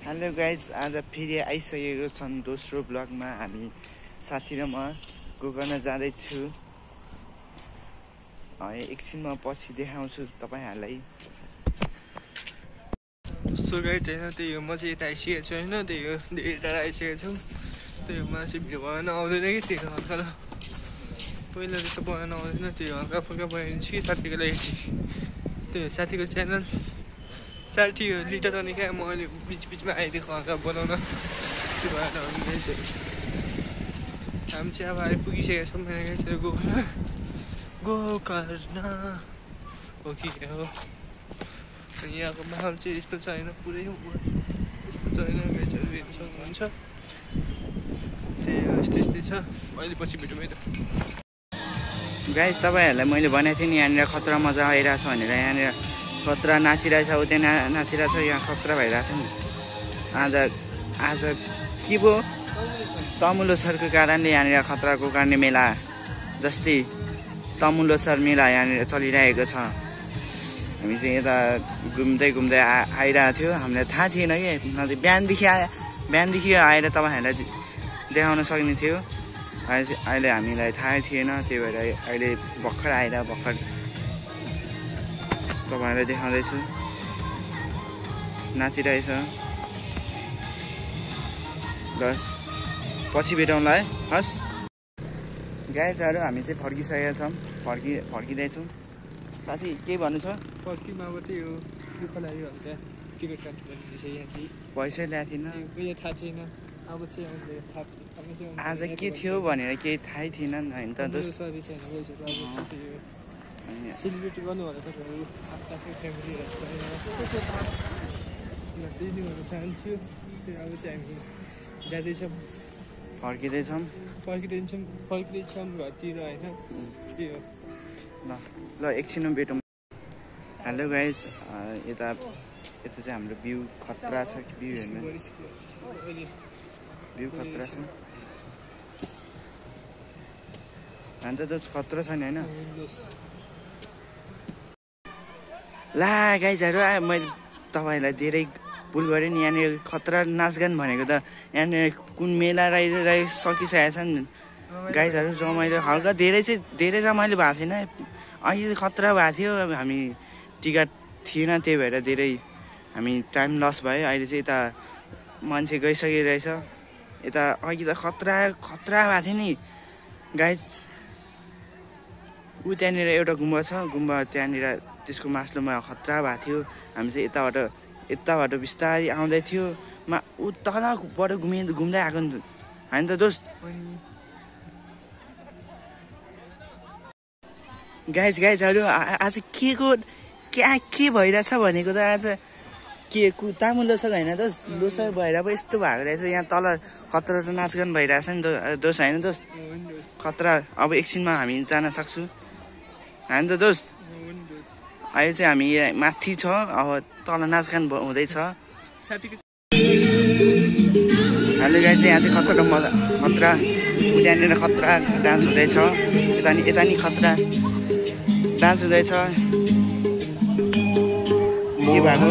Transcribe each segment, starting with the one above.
Hello guys, आज फेरि आइसकेको छन् दोस्रो ब्लगमा। हामी साथी र म गोकर्ण जाँदैछु। एकछिनमा पछि देखाउँछु तपाईहरुलाई। सो गाइज हैन त्यही हो, म चाहिँ यता आइसकेको छु हैन, त्यही हो धेरै टाढा आइसकेको छु। त्यही हो मलाई चाहिँ भिडियो बनाउन आउँदैन कि त्यही हो हल्का पहिला जस्तो बनाउन आउँदैन, त्यही हो हल्का फुल्का बनाइदिन्छु कि साथीको लागि चाहिँ। त्यही हो साथीको च्यानल साथी हो लिटर अनि क्या म अहिले बिचमा आइदिएको हल्का बनाउन त्यो भएर हामी चाहिँ अब आइपुगिसकेको छौँ मेरो गोकर्ण हो कि हो। अनि यहाँको माहौल चाहिँ यस्तो छ होइन, पुरै यस्तो छ होइन, गाइजहरू हेर्नु सक्नुहुन्छ। त्यही हो यस्तै छ। अहिले पछि भेटौँ है त गाइज, तपाईहरुलाई मैले भनेको थिएँ नि यहाँनिर खतरा मजा आइरहेछ भनेर। यहाँनिर खतरा नाचिरहेछ, उतै नाचिरहेछ, यहाँ खतरा भइरहेछ नि। आज के भयो, तमुलो सरको कारणले यहाँनिर खतराको कारणले मेला जस्तै तमुलो सर मेला यहाँनिर चलिरहेको छ। हामी चाहिँ यता घुम्दै आइरहेको थियो, हामीलाई थाहा थिएन कि बिहानदेखि आएर तपाईँहरूलाई देखाउन सक्ने थियो। अहिले हामीलाई थाहै थिएन, त्यही भएर अहिले भर्खर आएर तपाईँहरूलाई देखाउँदैछु। नाचिरहेछ। बस पछि भेटौँला है। हस् गाइजहरू, हामी चाहिँ फर्किसकेका छौँ, फर्किँदैछौँ। साथी के भन्नु छ? फर्किमा अब त्यही हो, दुःख लाग्यो हल्का। टिकट काट्नु यहाँ चाहिँ पैसै ल्याएको थिएन, उयो थाहा थिएन। अब चाहिँ आज के थियो भनेर केही थाहै थिएन होइन त दोस्त। सेलिब्रेट गर्नु होला तपाईँहरू आफ्नो फ्यामिलीहरू त्यही भन्न चाहन्छु। अब चाहिँ हामी जाँदैछौँ, फर्किँदैछौँ घरतिर होइन। त्यही हो ल एकछिनमा भेटौँ। हेलो गाइज, यता चाहिँ हाम्रो भ्यू खतरा छ कि भ्यू हेर्नु, भ्यू खतरा छ। अन्त त खतरा छ नि होइन। ला गाइजहरू, मैले तपाईँहरूलाई धेरै भुल गरेँ नि। यहाँनिर खतरा नाचगान भनेको त यहाँनिर कुन मेला सकिसकेको छ नि गाइजहरू। रमाइलो हल्का धेरै रमाइलो भएको छैन। अहिले खतरा भएको थियो, अब हामी टिकट थिएन, त्यही भएर धेरै हामी टाइम लस भयो। अहिले चाहिँ यता मान्छे गइसकिरहेछ। यता अघि त खतरा भएको थियो नि गाइज। त्यहाँनिर एउटा गुम्बा छ, गुम्बा त्यहाँनिर त्यसको मास्लोमा खतरा भएको थियो। हामी चाहिँ यताबाट बिस्तारै आउँदै थियो, तलबाट घुम्दै आएको नि होइन त दोस्त। गाइजहरू, आज के भइरहेछ भनेको त आज के तामुल लोसर होइन दोस्त, लोसर भएर पो यस्तो भएको रहेछ। यहाँ तल खतरा त नाचगान भइरहेछ नि दोस्त होइन दोस्त। खतरा अब एकछिनमा हामी जान सक्छु होइन त दोस्त। अहिले चाहिँ हामी माथि छ, अब तल नाचगान हुँदैछ। हेलो गाइज, यहाँ चाहिँ खतरा त्यहाँनिर खतरा डान्स हुँदैछ। यता नि खतरा डान्स हुँदैछ। के भएको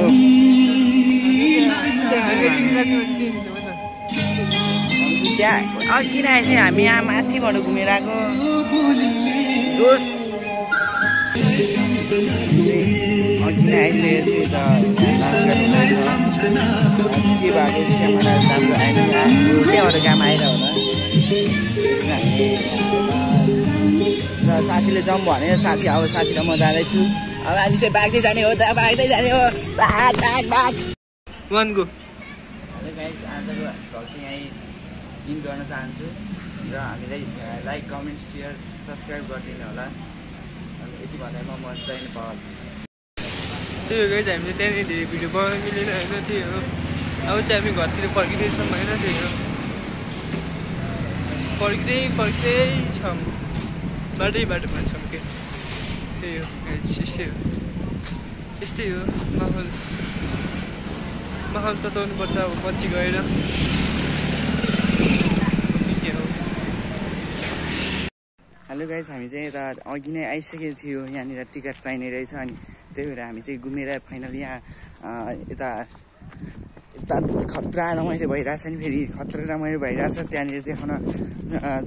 त्यहाँ किन आएछ? हामी यहाँ माथिबाट घुमेर आएको दोस्त। किन आइसकेको थियो त नाच गर्दैछ। के भएको क्यामेरा राम्रो आएन, त्यहाँबाट काम आएर होला। र साथीले जाउँ भने साथी र म जाँदैछु। अब हामी चाहिँ भाग्दै जाने हो। हेलो गाइस, आजको भ्लग चाहिँ यहीँ इन्ड गर्न चाहन्छु र हामीलाई लाइक, कमेन्ट, सेयर, सब्सक्राइब गरिदिनु होला। अनि यति भन्दैमा म जैन पहल। त्यही हो गाइस, हामीले त्यहाँनिर धेरै भिडियो बनाउन मिलेन होइन। त्यही हो अब चाहिँ हामी घरतिर फर्किँदैछौँ होइन। त्यही हो फर्किँदैछौँ, बाटोमा छौँ के। त्यही हो गाइस, यस्तै हो माहौल तताउनुपर्छ अब पछि गएर। हेलो गाइस, हामी चाहिँ यता अघि नै आइसकेको थियो। यहाँनिर टिकट चाहिने रहेछ, अनि त्यही भएर हामी चाहिँ घुमेर फाइनली यहाँ यता यता खतरा रमाइलो भइरहेछ नि फेरि खतरा रमाइलो भइरहेछ त्यहाँनिर देखाउन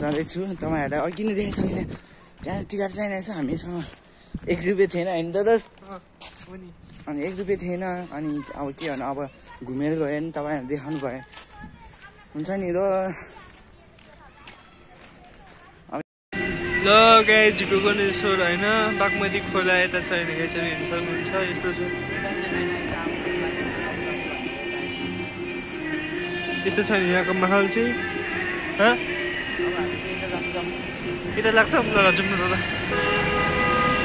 जाँदैछु तपाईँहरूलाई अघि नै देखेको छ त्यहाँ टिकट चाहिरहेछ हामीसँग 1 रुपियाँ थिएन होइन दादा अनि 1 रुपियाँ थिएन अनि अब के भन्नु अब घुमेर गयो नि तपाईँहरूले देखाउनु भयो हुन्छ नि ल ल गाइज गोकर्णेश्वर होइन बागमती खोला यता छ भने गाइज हेर्न सक्नुहुन्छ यस्तो छ यस्तो छ नि यहाँको माहौल चाहिँ यता लाग्छ ल जाउँ न ल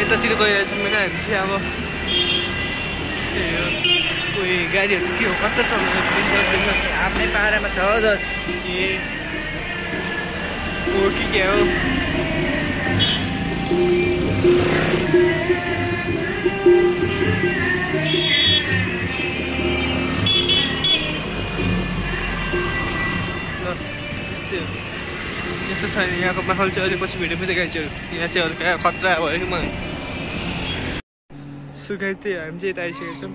यतातिर गइरहेछौँ होइन हामी चाहिँ अब कोही गाडीहरू के हो कता चल्नु आफ्नै पाहाडमा छ जस ए हो कि क्या हो यस्तो छ नि यहाँको माहौल चाहिँ अहिले पछि भिडियो पनि गाइजहरू यहाँ चाहिँ हल्का खतरा भयो कि मलाई सुगाइ त्यही हामी चाहिँ यता आइसकेको छौँ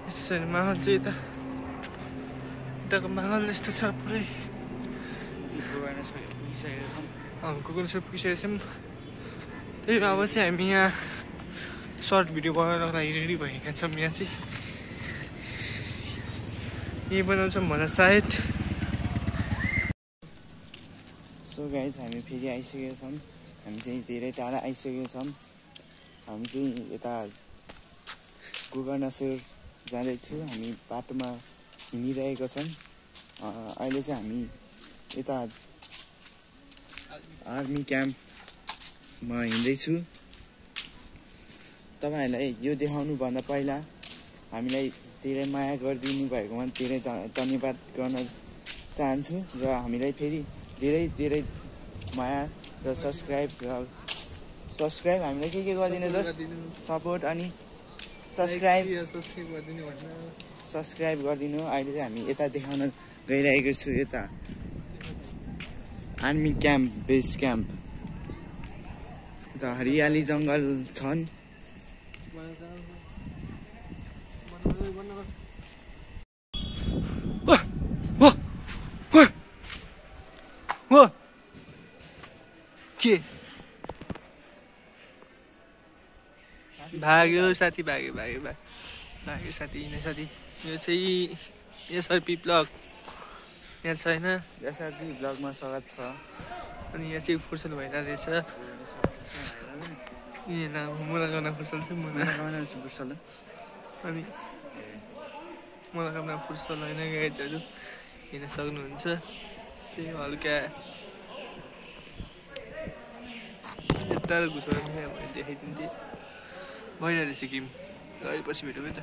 यस्तो छ नि माहौल चाहिँ यताको माहौल यस्तो छ पुरै गोकर्णेश्वर पुगिसकेको छौँ त्यही अब चाहिँ हामी यहाँ सर्ट भिडियो बनाउनको लागि रेडी भएका छौँ यहाँ चाहिँ यही बनाउँछौँ होला सायद सो गाइज हामी फेरि आइसकेका छौँ हामी चाहिँ धेरै टाढा आइसकेका छौँ हामी चाहिँ यता गोकर्णेश्वर जाँदैछु हामी बाटोमा हिँडिरहेका छौँ अहिले चाहिँ हामी यता आर्मी क्याम्पमा हिँड्दैछु तपाईँहरूलाई यो देखाउनुभन्दा पहिला हामीलाई धेरै माया गरिदिनु भएकोमा धेरै धन्यवाद गर्न चाहन्छु र हामीलाई फेरि धेरै धेरै माया र सब्सक्राइब हामीलाई के गरिदिनु जस्ट सपोर्ट अनि सब्सक्राइब गरिदिनु अहिले चाहिँ हामी यता देखाउन गइरहेको छु यता आर्मी क्याम्प बेस क्याम्प यता हरियाली जङ्गल छन् के भाग्यो साथी भाग्यो साथी यिनै साथी यो चाहिँ एसआरपी ब्लग यहाँ छ होइन एसआरपी ब्लगमा स्वागत छ अनि यहाँ चाहिँ फुर्सल भइरहेको रहेछ मुला गाउन फुर्सल छ फुर्सल अनि मुला गाउन फुर्सल होइन गाइजहरू हेर्न सक्नुहुन्छ त्यही हल्का यता घुसोर देखाइदिन्थेँ भइरहेको रहेछ गेम अहिले पछि भेटौँ है त